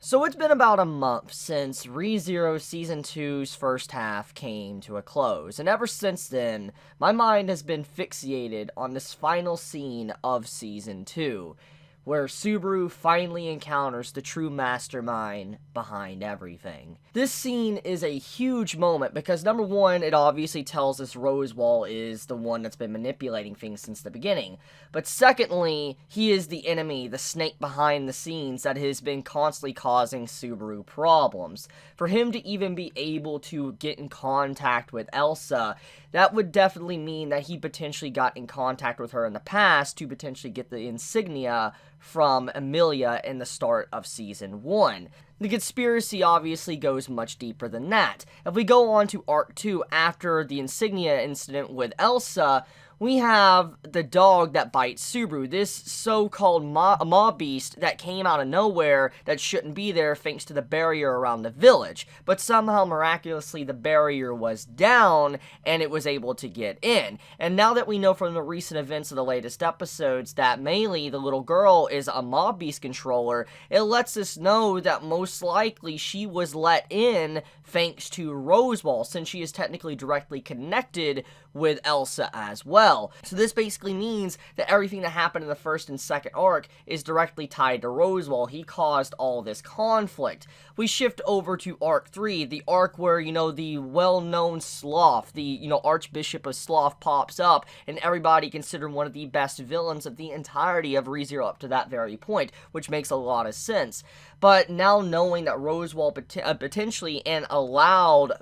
So it's been about a month since ReZero Season 2's first half came to a close, and ever since then, my mind has been fixated on this final scene of Season 2, where Subaru finally encounters the true mastermind behind everything. This scene is a huge moment because, number one, it obviously tells us Roswaal is the one that's been manipulating things since the beginning. But secondly, he is the enemy, the snake behind the scenes that has been constantly causing Subaru problems. For him to even be able to get in contact with Elsa, that would definitely mean that he potentially got in contact with her in the past to potentially get the insignia from Emilia in the start of Season 1. The conspiracy obviously goes much deeper than that. If we go on to Arc 2 after the insignia incident with Elsa, we have the dog that bites Subaru, this so-called mob beast that came out of nowhere that shouldn't be there thanks to the barrier around the village. But somehow, miraculously, the barrier was down and it was able to get in. And now that we know from the recent events of the latest episodes that Meili, the little girl, is a mob beast controller, it lets us know that most likely she was let in thanks to Roswaal, since she is technically directly connected with Elsa as well. So this basically means that everything that happened in the first and second arc is directly tied to Roswaal. He caused all this conflict. We shift over to Arc 3, the arc where, the well-known Sloth, the, Archbishop of Sloth pops up, and everybody considered one of the best villains of the entirety of ReZero up to that very point, which makes a lot of sense. But now knowing that Roswaal potentially and allowed,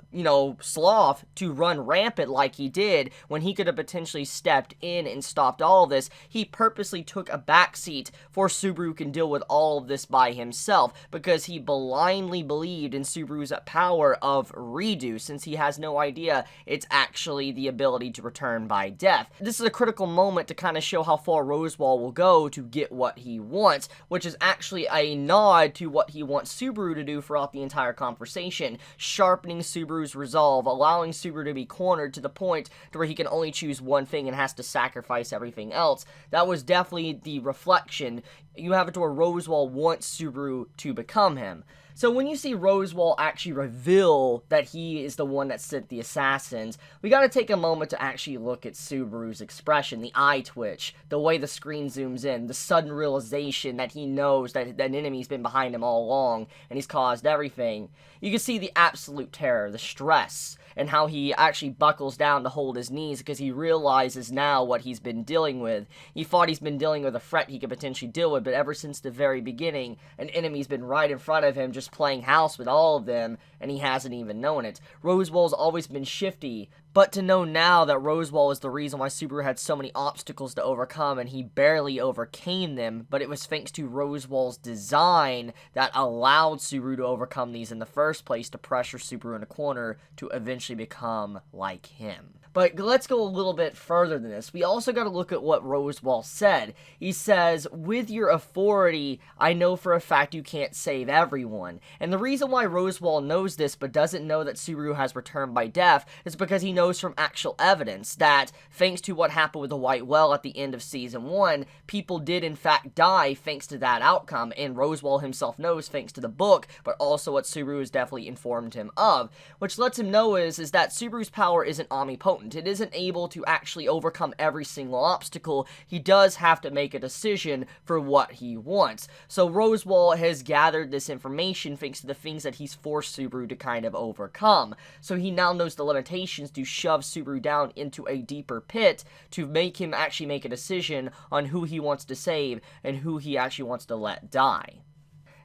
Sloth to run rampant like he did, when he could have potentially stepped in and stopped all of this, he purposely took a backseat for Subaru can deal with all of this by himself, because he blindly believed in Subaru's power of redo, since he has no idea it's actually the ability to return by death. This is a critical moment to kind of show how far Roswaal will go to get what he wants, which is actually a nod to what he wants Subaru to do throughout the entire conversation, sharpening Subaru's resolve, allowing Subaru to be cornered to the point to where he can only choose one thing and has to sacrifice everything else. That was definitely the reflection. You have it to where Roswaal wants Subaru to become him. So when you see Roswaal actually reveal that he is the one that sent the assassins, we gotta take a moment to actually look at Subaru's expression, the eye twitch, the way the screen zooms in, the sudden realization that he knows that an enemy's been behind him all along, and he's caused everything. You can see the absolute terror, the stress, and how he actually buckles down to hold his knees because he realizes now what he's been dealing with. He thought he's been dealing with a threat he could potentially deal with, but ever since the very beginning, an enemy's been right in front of him just playing house with all of them, and he hasn't even known it. Roswaal's always been shifty, but to know now that Roswaal is the reason why Subaru had so many obstacles to overcome and he barely overcame them, but it was thanks to Roswaal's design that allowed Subaru to overcome these in the first place, to pressure Subaru in a corner to eventually become like him. But let's go a little bit further than this. We also got to look at what Roswaal said. He says, "With your authority, I know for a fact you can't save everyone." And the reason why Roswaal knows this but doesn't know that Subaru has returned by death is because he knows from actual evidence that, thanks to what happened with the White Well at the end of Season 1, people did in fact die thanks to that outcome, and Roswaal himself knows thanks to the book, but also what Subaru has definitely informed him of, which lets him know is that Subaru's power isn't omnipotent. It isn't able to actually overcome every single obstacle. He does have to make a decision for what he wants. So Roswaal has gathered this information thanks to the things that he's forced Subaru to kind of overcome. So he now knows the limitations to shove Subaru down into a deeper pit to make him actually make a decision on who he wants to save and who he actually wants to let die.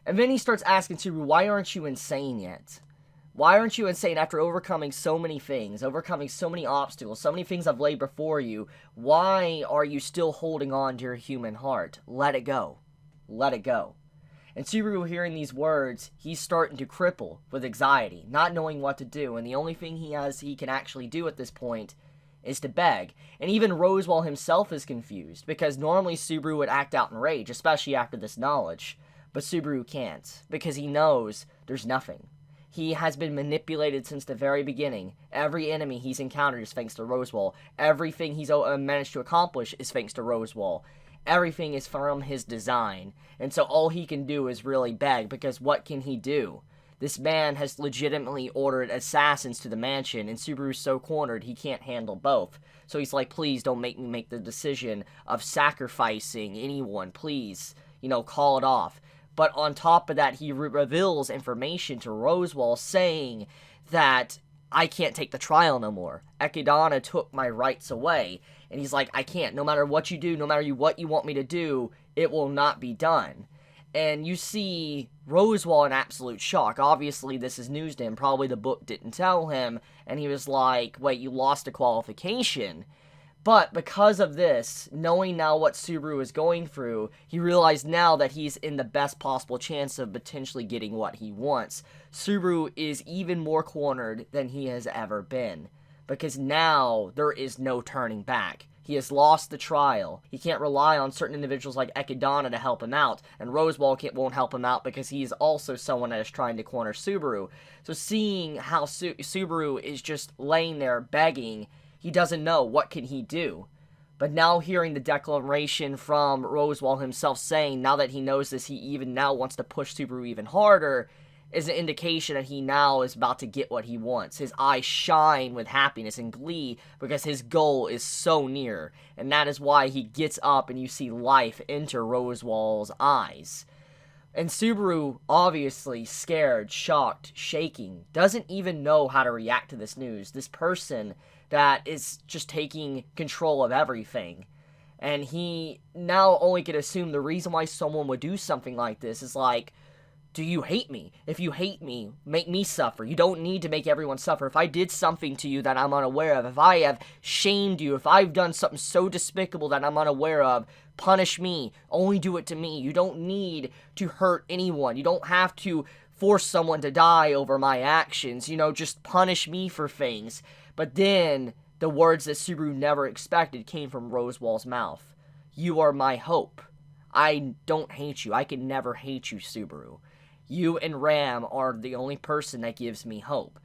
And then he starts asking Subaru, "Why aren't you insane yet? Why aren't you insane after overcoming so many things, overcoming so many obstacles, so many things I've laid before you? Why are you still holding on to your human heart? Let it go. Let it go." And Subaru, hearing these words, he's starting to cripple with anxiety, not knowing what to do, and the only thing he can actually do at this point is to beg. And even Roswaal himself is confused, because normally Subaru would act out in rage, especially after this knowledge. But Subaru can't, because he knows there's nothing. He has been manipulated since the very beginning. Every enemy he's encountered is thanks to Roswaal. Everything he's managed to accomplish is thanks to Roswaal. everything is from his design. And so all he can do is really beg, because what can he do? This man has legitimately ordered assassins to the mansion, and Subaru's so cornered he can't handle both. So he's like, please don't make me make the decision of sacrificing anyone, please, call it off. But on top of that, he reveals information to Roswaal saying that I can't take the trial no more. Ekidana took my rights away. And he's like, I can't. No matter what you do, no matter what you want me to do, it will not be done. And you see Roswaal in absolute shock. Obviously, this is news to him. Probably the book didn't tell him. And he was like, wait, you lost a qualification. But because of this, knowing now what Subaru is going through, he realized now that he's in the best possible chance of potentially getting what he wants. Subaru is even more cornered than he has ever been. Because now there is no turning back. He has lost the trial. He can't rely on certain individuals like Ekidana to help him out, and Roswaal won't help him out because he is also someone that is trying to corner Subaru. So seeing how Subaru is just laying there begging, he doesn't know what can he do. But now hearing the declaration from Roswaal himself saying, now that he knows this, he even now wants to push Subaru even harder, is an indication that he now is about to get what he wants. His eyes shine with happiness and glee because his goal is so near. And that is why he gets up and you see life enter Roswaal's eyes. And Subaru, obviously scared, shocked, shaking, doesn't even know how to react to this news. This person that is just taking control of everything. And he now only can assume the reason why someone would do something like this is like, do you hate me? If you hate me, make me suffer. You don't need to make everyone suffer. If I did something to you that I'm unaware of, if I have shamed you, if I've done something so despicable that I'm unaware of, punish me. Only do it to me. You don't need to hurt anyone. You don't have to force someone to die over my actions. Just punish me for things. But then, the words that Subaru never expected came from Roswaal's mouth. You are my hope. I don't hate you. I can never hate you, Subaru. You and Ram are the only person that gives me hope.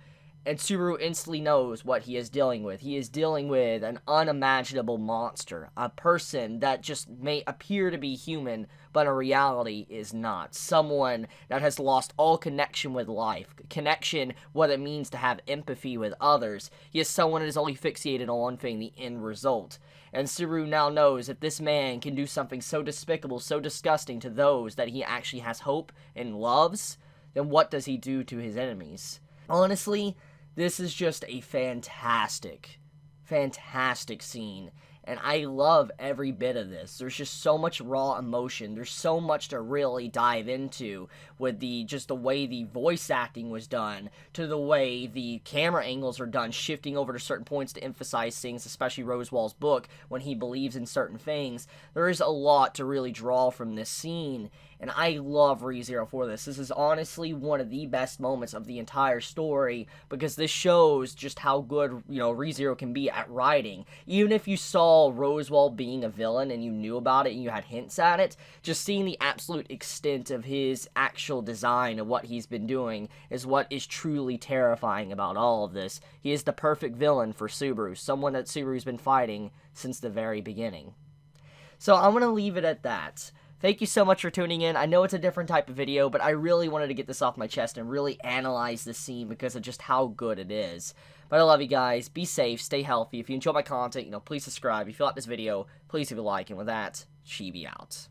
And Subaru instantly knows what he is dealing with. He is dealing with an unimaginable monster. A person that just may appear to be human, but in reality is not. Someone that has lost all connection with life. Connection, what it means to have empathy with others. He is someone that is only fixated on one thing, the end result. And Subaru now knows if this man can do something so despicable, so disgusting to those that he actually has hope and loves, then what does he do to his enemies? Honestly, this is just a fantastic, fantastic scene. And I love every bit of this. There's just so much raw emotion. There's so much to really dive into with the way the voice acting was done, to the way the camera angles are done, shifting over to certain points to emphasize things, especially Roswaal's book, when he believes in certain things. There is a lot to really draw from this scene, and I love ReZero for this. This is honestly one of the best moments of the entire story, because this shows just how good, ReZero can be at writing. Even if you saw Roswaal being a villain and you knew about it and you had hints at it, just seeing the absolute extent of his actual design of what he's been doing is what is truly terrifying about all of this. He is the perfect villain for Subaru, someone that Subaru's been fighting since the very beginning. So I'm going to leave it at that. Thank you so much for tuning in. I know it's a different type of video, but I really wanted to get this off my chest and really analyze this scene because of just how good it is. But I love you guys. Be safe. Stay healthy. If you enjoy my content, please subscribe. If you like this video, please leave a like. And with that, Chibi out.